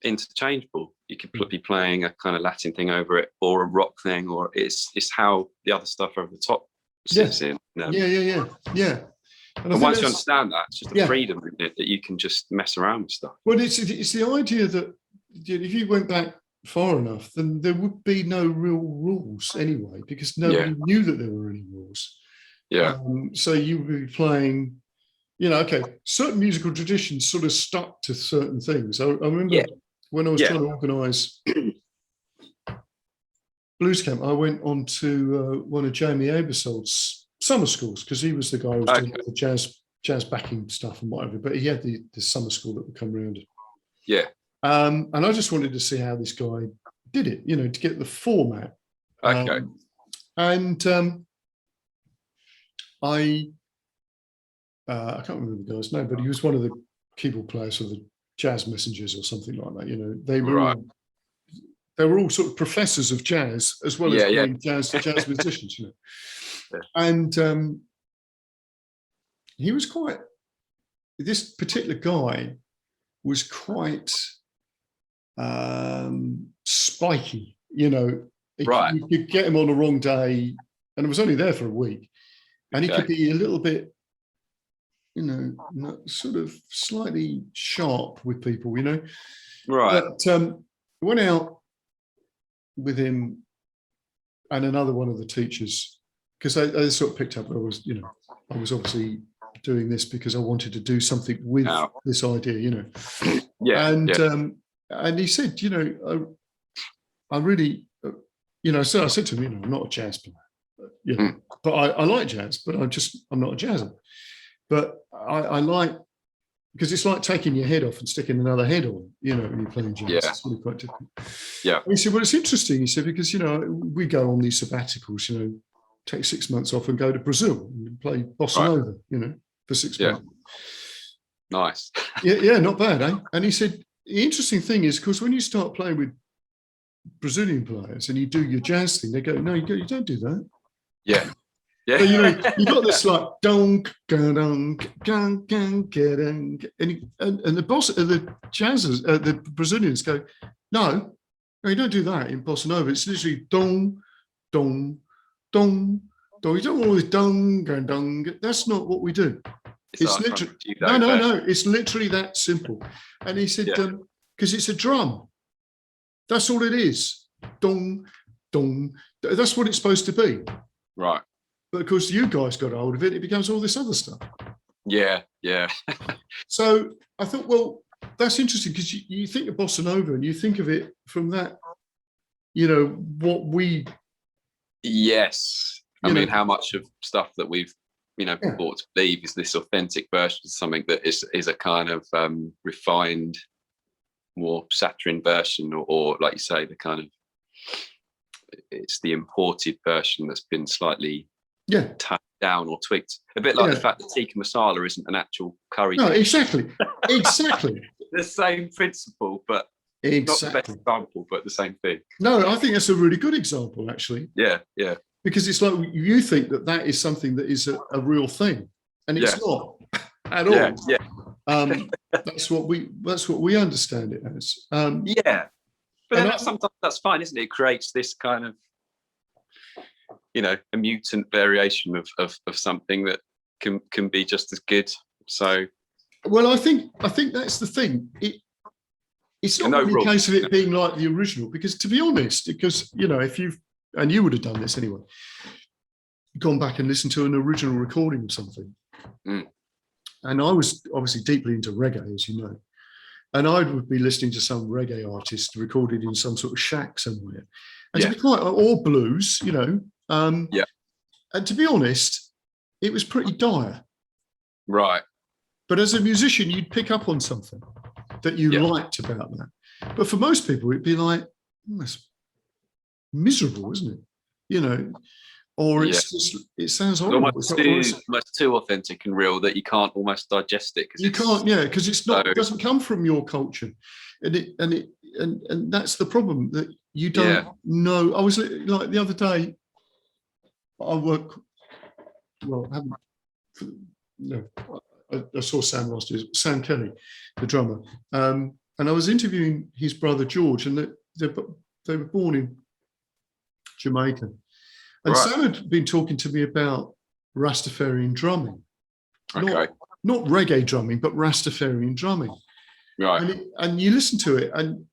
interchangeable. You could be playing a kind of Latin thing over it, or a rock thing, or it's how the other stuff over the top sits in. Yeah. And once you understand that, it's just a freedom in it, that you can just mess around with stuff. Well, it's the idea that if you went back far enough, then there would be no real rules anyway, because nobody knew that there were any rules. Yeah. So you would be playing, you know, okay, certain musical traditions sort of stuck to certain things. I remember when I was trying to organise Blues Camp, I went on to one of Jamie Aebersold's summer schools, because he was the guy who was doing the jazz backing stuff and whatever, but he had the summer school that would come around. Yeah. And I just wanted to see how this guy did it, you know, to get the format. Okay. I can't remember the guy's name, but he was one of the keyboard players for the Jazz Messengers or something like that. You know, they were all sort of professors of jazz as well as being jazz musicians. You know, and he was quite. This particular guy was quite spiky. You know, you could get him on the wrong day, and it was only there for a week, and he could be a little bit, you know, sort of slightly sharp with people, you know. Right. But went out with him and another one of the teachers, because they sort of picked up I was obviously doing this because I wanted to do something with this idea, you know. And he said, you know, I really, you know, so I said to him, you know, I'm not a jazz player, you know, but I like jazz, but I'm not a jazzer. But I like, because it's like taking your head off and sticking another head on, you know, when you're playing jazz. Yeah. It's really quite different. Yeah. And he said, well, it's interesting. He said, because, you know, we go on these sabbaticals, you know, take 6 months off and go to Brazil and play bossa nova, you know, for 6 months. Nice. Yeah, not bad, eh? And he said, the interesting thing is, because when you start playing with Brazilian players and you do your jazz thing, they go, no, you don't do that. Yeah. Yeah. So, you know, you got this like dong, dong, gang, gang, gang, and the boss, the jazzers, the Brazilians go, no, you don't do that in bossa nova. It's literally dong, dong, dong, dong. You don't want all this dong and dong. That's not what we do. It's literally no. It's literally that simple. And he said, because it's a drum. That's all it is. Dong, dong. That's what it's supposed to be. Right. But of course, you guys got hold of it. It becomes all this other stuff. Yeah, yeah. So I thought, well, that's interesting because you think of bossa nova and you think of it from that, you know, what we. Yes. I mean, how much of stuff that we've, you know, brought to believe is this authentic version of something that is a kind of refined, more saccharine version, or like you say, the kind of, it's the imported version that's been slightly toned down or tweaked. A bit like the fact that tikka masala isn't an actual curry. No, dish. exactly. Exactly. The same principle, but not the best example, but the same thing. No, I think that's a really good example, actually. Yeah, yeah. Because it's like you think that is something that is a real thing, and it's not at all. Yeah, yeah. That's what we understand it as. Yeah, but then sometimes that's fine, isn't it? It creates this kind of, you know, a mutant variation of something that can be just as good. So, well, I think that's the thing. It's not really a case of it being like the original, because to be honest, because you know, if you would have done this anyway, gone back and listened to an original recording of something. And I was obviously deeply into reggae, as you know, and I would be listening to some reggae artist recorded in some sort of shack somewhere, and to be quite, or blues, you know, and to be honest, it was pretty dire. Right. But as a musician, you'd pick up on something that you liked about that. But for most people, it'd be like, that's miserable, isn't it? You know, or it's just, it sounds horrible. Almost too authentic and real that you can't almost digest it. You can't, because it's not. It doesn't come from your culture, and that's the problem, that you don't know. I was like the other day. I work. Well, I haven't. No, I saw Sam last year. Sam Kelly, the drummer, and I was interviewing his brother George, and they were born in Jamaica. And Sam had been talking to me about Rastafarian drumming. Okay. Not reggae drumming, but Rastafarian drumming. Right. And you listen to it, and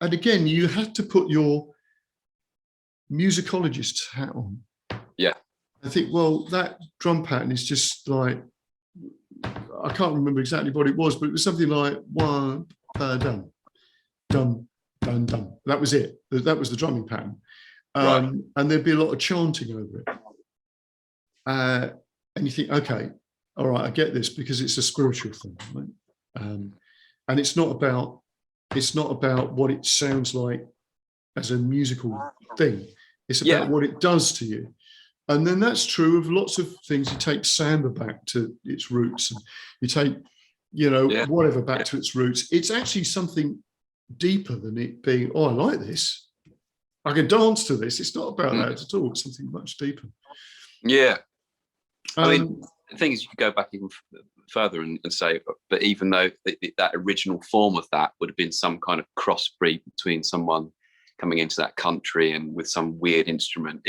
again, you have to put your musicologist's hat on. Yeah. I think, well, that drum pattern is just like, I can't remember exactly what it was, but it was something like one, dum, dum, dum, dum. That was it. That was the drumming pattern. And there'd be a lot of chanting over it. And you think, okay, all right, I get this, because it's a spiritual thing, right? And it's not about what it sounds like as a musical thing. It's about what it does to you. And then that's true of lots of things. You take samba back to its roots, and you take, you know, whatever back to its roots. It's actually something deeper than it being, oh, I like this, I can dance to this. It's not about that at all. It's something much deeper. Yeah. I mean, the thing is, you could go back even further and say, but even though that original form of that would have been some kind of crossbreed between someone coming into that country and with some weird instrument,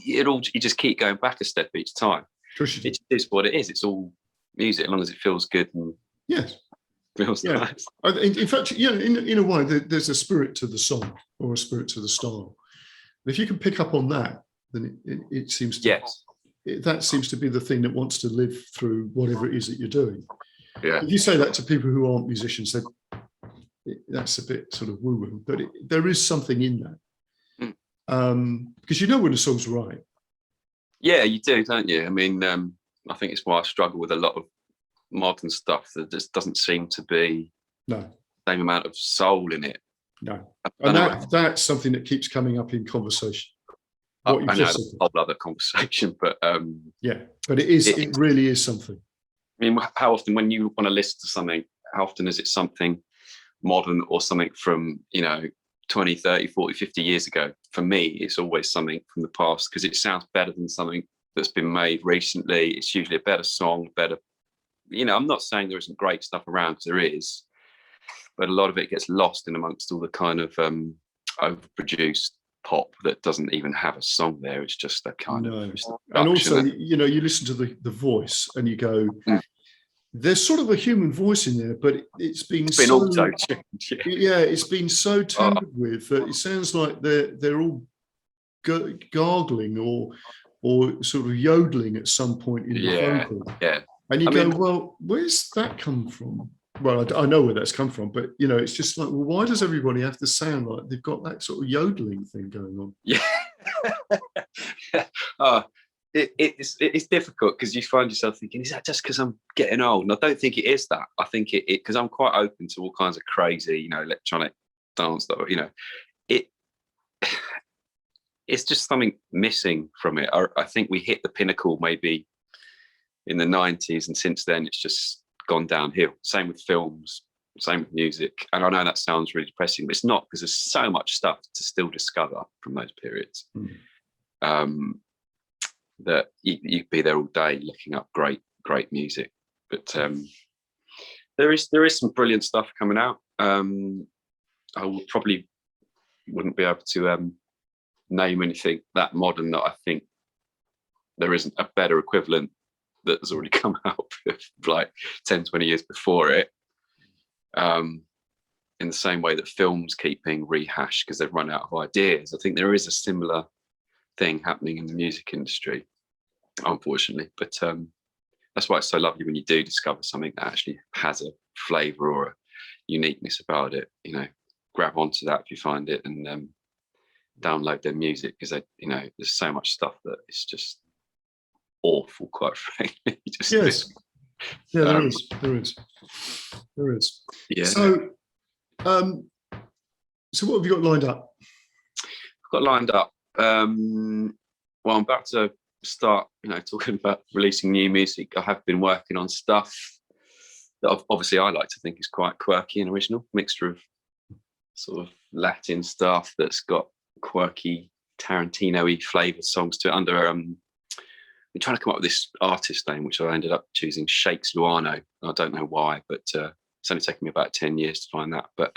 you just keep going back a step each time. It is what it is. It's all music, as long as it feels good and feels nice. In fact, in a way, there's a spirit to the song, or a spirit to the style. And if you can pick up on that, then it seems to that seems to be the thing that wants to live through whatever it is that you're doing. Yeah. If you say that to people who aren't musicians, that's a bit sort of woo-woo, but there is something in that. Because you know when a song's right. Yeah, you do, don't you? I mean, I think it's why I struggle with a lot of modern stuff that just doesn't seem to be the same amount of soul in it. No, and that's something that keeps coming up in conversation. I know that's a whole other conversation, but but it really is something. I mean, how often when you want to listen to something, how often is it something modern or something from, 20, 30, 40, 50 years ago? For me, it's always something from the past, because it sounds better than something that's been made recently, it's usually a better song, better, you know, I'm not saying there isn't great stuff around, because there is, but a lot of it gets lost in amongst all the kind of overproduced pop that doesn't even have a song there. It's just a kind of and also, you know, you listen to the voice and you go, there's sort of a human voice in there, but it's been so auto-tuned. Yeah, it's been so tampered with that it sounds like they're all gargling or sort of yodeling at some point in the vocal. Yeah. And you go, well, where's that come from? Well, I know where that's come from, but, you know, it's just like, well, why does everybody have to sound like they've got that sort of yodeling thing going on? Yeah. It's difficult, because you find yourself thinking, is that just because I'm getting old? And I don't think it is that. I think it because I'm quite open to all kinds of crazy, you know, electronic dance that, you know, it's just something missing from it. I think we hit the pinnacle maybe in the 90s, and since then it's just gone downhill. Same with films, same with music. And I know that sounds really depressing, but it's not, because there's so much stuff to still discover from those periods. That you'd be there all day looking up great music. But there is some brilliant stuff coming out. I probably wouldn't be able to name anything that modern that I think there isn't a better equivalent that has already come out like 10, 20 years before it. In the same way that films keep being rehashed because they've run out of ideas. I think there is a similar thing happening in the music industry, unfortunately. But that's why it's so lovely when you do discover something that actually has a flavour or a uniqueness about it. You know, grab onto that if you find it, and download their music, because you know, there's so much stuff that is just awful, quite frankly. Yes. Yeah, there is. Yeah. So what have you got lined up? I've got lined up. Well, I'm about to start, you know, talking about releasing new music. I have been working on stuff that obviously I like to think is quite quirky and original, mixture of sort of Latin stuff that's got quirky Tarantino-y flavoured songs to it. Under I'm trying to come up with this artist name, which I ended up choosing SHAKES LUANO. I don't know why, but it's only taken me about 10 years to find that. But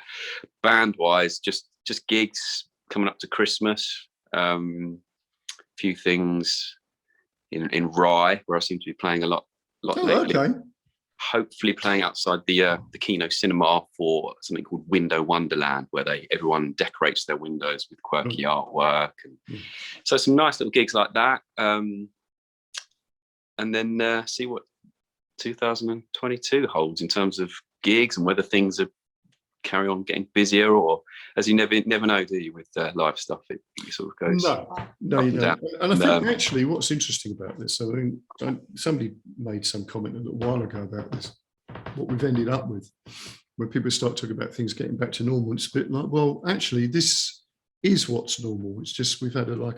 band-wise, just gigs coming up to Christmas. Few things in Rye, where I seem to be playing a lot lately. Okay. Hopefully playing outside the Kino Cinema for something called Window Wonderland, where everyone decorates their windows with quirky artwork, and so some nice little gigs like that. And then see what 2022 holds in terms of gigs, and whether things are carry on getting busier, or, as you never know, do you, with live stuff, it sort of goes no you don't. And I think actually what's interesting about this, I mean, somebody made some comment a little while ago about this, what we've ended up with, when people start talking about things getting back to normal. It's a bit like, well, actually this is what's normal. It's just we've had a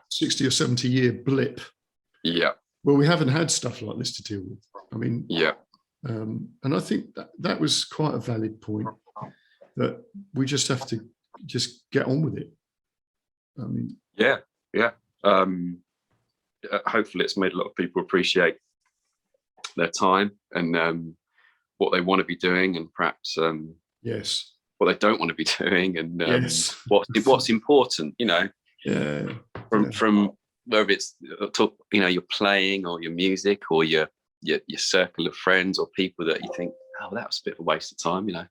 60 or 70 year blip where we haven't had stuff like this to deal with. I mean, and I think that was quite a valid point, that we just have to just get on with it. I mean, hopefully it's made a lot of people appreciate their time and what they want to be doing, and perhaps what they don't want to be doing, and what's important, you know. From whether it's you're playing, or your music, or your circle of friends, or people that you think, oh, that was a bit of a waste of time, you know.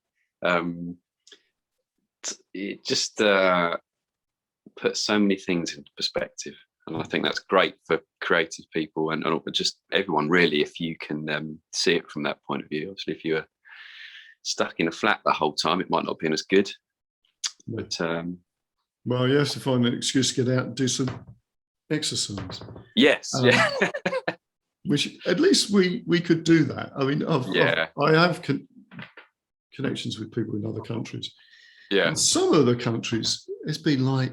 It just puts so many things into perspective, and I think that's great for creative people and just everyone, really, if you can see it from that point of view. Obviously, if you're stuck in a flat the whole time, it might not have been as good. But well, you have to find an excuse to get out and do some exercise. Yes, which at least we could do that. I mean, I have connections with people in other countries. And some of the countries, it's been like,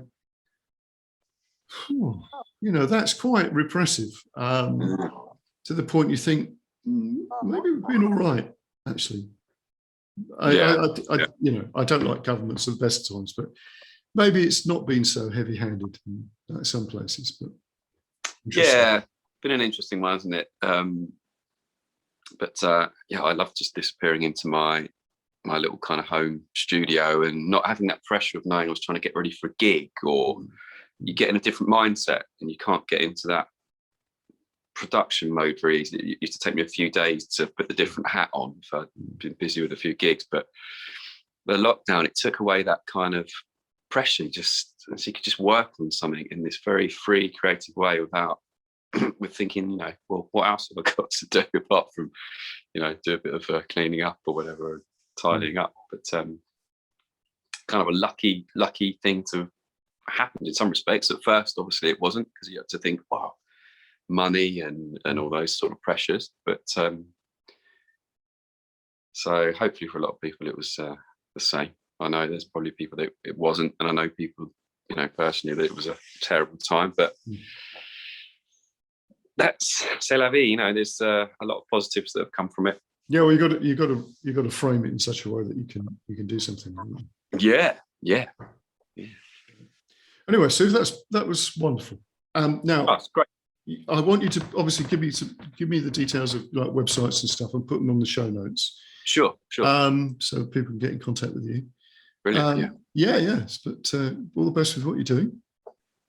you know, that's quite repressive, to the point you think, maybe we've been all right, actually. You know, I don't like governments at the best times, but maybe it's not been so heavy-handed in some places. But Yeah, been an interesting one, hasn't it? But yeah, I love just disappearing into my little kind of home studio and not having that pressure of knowing I was trying to get ready for a gig, or you get in a different mindset and you can't get into that production mode very easily. It used to take me a few days to put the different hat on if I'd been busy with a few gigs, but the lockdown, it took away that kind of pressure, just so you could just work on something in this very free, creative way without with thinking, well, what else have I got to do apart from, do a bit of cleaning up or whatever, tidying up. But kind of a lucky thing to happen in some respects. At first, obviously, it wasn't, because you had to think, wow, money and all those sort of pressures. But so hopefully for a lot of people, it was the same. I know there's probably people that it wasn't, and I know people, personally, that it was a terrible time, but that's c'est la vie. There's a lot of positives that have come from it. Yeah, well, you got to frame it in such a way that you can do something. Yeah. Anyway, Steve, that was wonderful. Now, that's great. I want you to obviously give me the details of like websites and stuff and put them on the show notes. Sure. So people can get in contact with you. Brilliant. Yes. But all the best with what you're doing.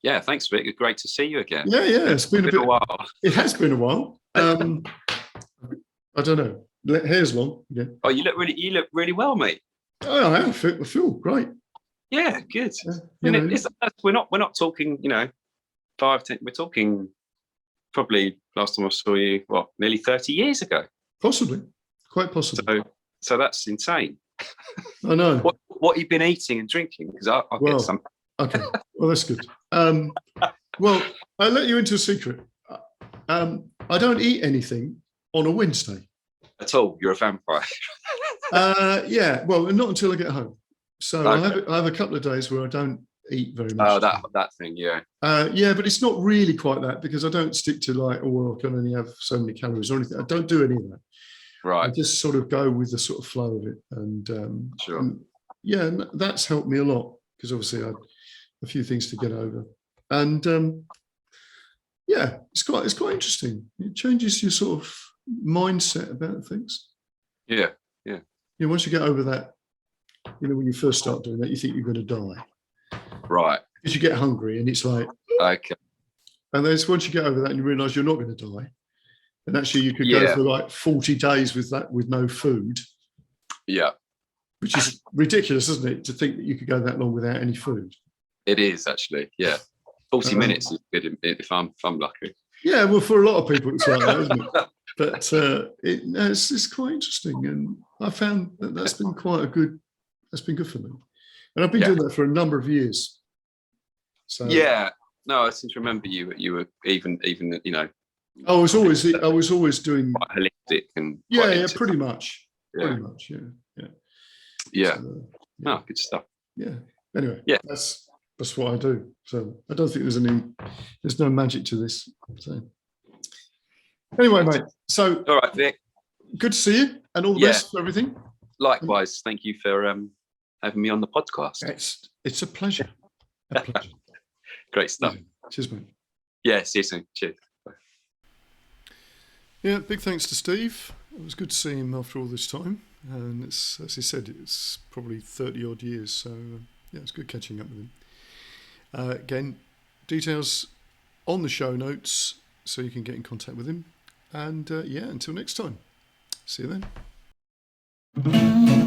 Yeah, thanks, Vic. It's great to see you again. Yeah. It's been a while. It has been a while. I don't know. Hair's long. Yeah. Oh, you look really well, mate. Oh, I feel great. Yeah, good. We're not talking, 5, 10. We're talking probably last time I saw you, nearly 30 years ago. Possibly, quite possibly. So that's insane. I know. What you've been eating and drinking? Because I'll get some. Okay, well, that's good. Well, I'll let you into a secret. I don't eat anything on a Wednesday. At all? You're a vampire. Yeah, well, not until I get home. So okay. I have a couple of days where I don't eat very much. Oh, that thing, yeah. Yeah, but it's not really quite that, because I don't stick to like, I can only have so many calories or anything. I don't do any of that. Right. I just sort of go with the sort of flow of it. And sure. And that's helped me a lot, because obviously I had a few things to get over. And yeah, it's quite interesting. It changes your sort of mindset about things. Yeah. Once you get over that, when you first start doing that, you think you're going to die. Right. Because you get hungry and it's like, okay. And then once you get over that and you realise you're not going to die, and actually you could go for like 40 days with no food. Yeah. Which is ridiculous, isn't it? To think that you could go that long without any food. It is actually, yeah. 40 minutes is good if I'm lucky. Yeah, well, for a lot of people it's like that, isn't it? But it's quite interesting, and I found that's been that's been good for me. And I've been doing that for a number of years. So no, I seem to remember you were even I was always doing quite holistic and pretty much. Yeah. Pretty much, yeah. So, oh, good stuff. Yeah. Anyway, yeah, that's what I do. So I don't think there's no magic to this. So anyway, mate. So all right, Vic. Good to see you, and all the best for everything. Likewise, thank you for having me on the podcast. It's a pleasure. Great stuff. Cheers, mate. Yeah, see you soon. Cheers. Bye. Yeah, big thanks to Steve. It was good to see him after all this time. And it's, as he said, it's probably 30 odd years. So it's good catching up with him. Again, details on the show notes so you can get in contact with him. And until next time. See you then.